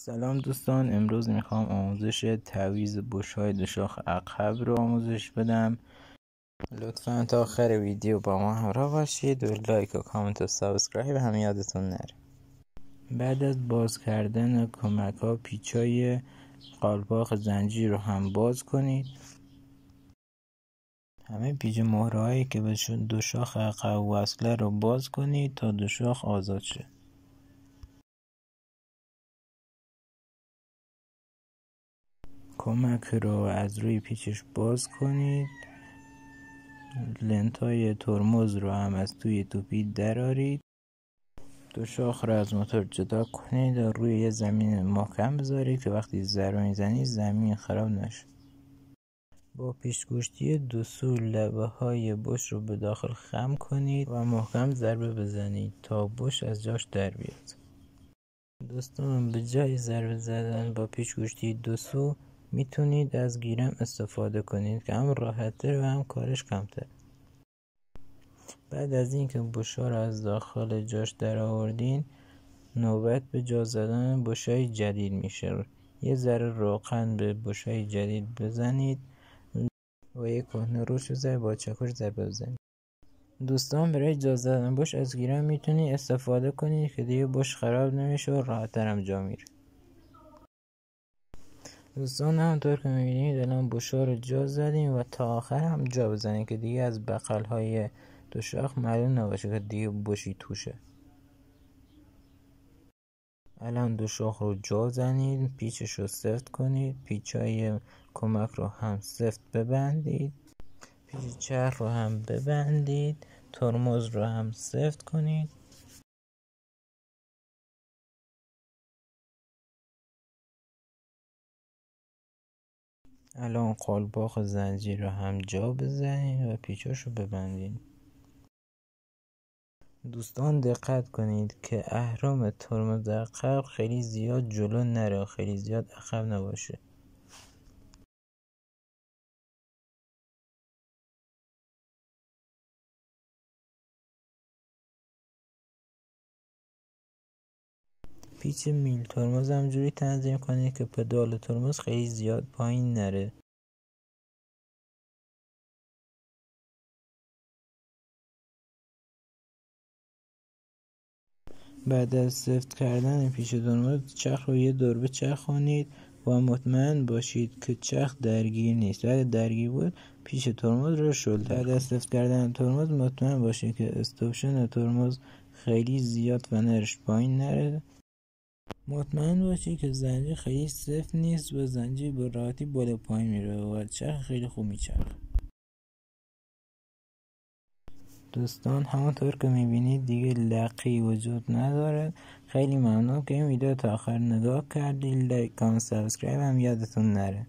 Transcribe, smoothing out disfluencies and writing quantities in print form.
سلام دوستان، امروز میخوام آموزش تعویض بش‌های دو شاخ عقب رو آموزش بدم. لطفا تا آخر ویدیو با ما همراه باشید و لایک و کامنت و سابسکرایب هم یادتون نره. بعد از باز کردن کمک ها پیچای قالباق زنجیر رو هم باز کنید. همه پیچ مهره هایی که به دو شاخ عقب وصله رو باز کنید تا دو شاخ آزاد شه. کمک رو از روی پیچش باز کنید. لنتای ترمز رو هم از توی توپی درارید. دو شاخ رو از موتور جدا کنید و روی یه زمین محکم بذارید که وقتی ضربه میزنید زمین خراب نشه. با پیشگوشتی دو سو لبه های بش رو به داخل خم کنید و محکم ضربه بزنید تا بش از جاش در بیاد. دوستان، به جای ضربه زدن با پیشگوشتی دو سو میتونید از گیرم استفاده کنید که هم راحت‌تر و هم کارش کمتر. بعد از اینکه بش‌ها رو از داخل جاش در آوردین، نوبت به جا زدن بش‌های جدید میشه. یه ذره روغن به بش‌های جدید بزنید و یک کهنه روش رو با چاکوش ضربه بزنید. دوستان، برای جا زدن بش از گیرم میتونید استفاده کنید که دیگه بش خراب نمیشه و راحت‌تر هم جا میره. دوستان، همونطور که میبینید الان بش‌ها رو جا زدیم و تا آخر هم جا بزنید که دیگه از بغل‌های دو شاخ معلوم نباشه که دیگه بشی توشه. الان دو شاخ رو جا زنید، پیچش رو سفت کنید، پیچای کمک رو هم سفت ببندید، پیچ چرخ رو هم ببندید، ترمز رو هم سفت کنید. الان قالباق زنجیر رو هم جا بزنید و پیچاش رو ببندید. دوستان، دقت کنید که اهرم ترمز عقب خیلی زیاد جلو نره، خیلی زیاد عقب نباشه. پیچ میل ترمز هم جوری تنظیم کنید که پدال ترمز خیلی زیاد پایین نره. بعد از سفت کردن پیچ ترمز، چرخ رو یه دور بچرخونید و مطمئن باشید که چرخ درگیر نیست. اگه درگیر بود پیچ ترمز رو شل. بعد از سفت کردن ترمز مطمئن باشید که استوپشن ترمز خیلی زیاد و نرش پایین نره. مطمئن باشید که زنجیر خیلی سفت نیست و زنجیر به راحتی بالا پایین میره و چرخ خیلی خوب میچرخه. دوستان، همونطور که میبینید دیگه لقی وجود نداره. خیلی ممنون که این ویدیو تا آخر نگاه کردید. لایک، کامنت، سابسکرایب هم یادتون نره.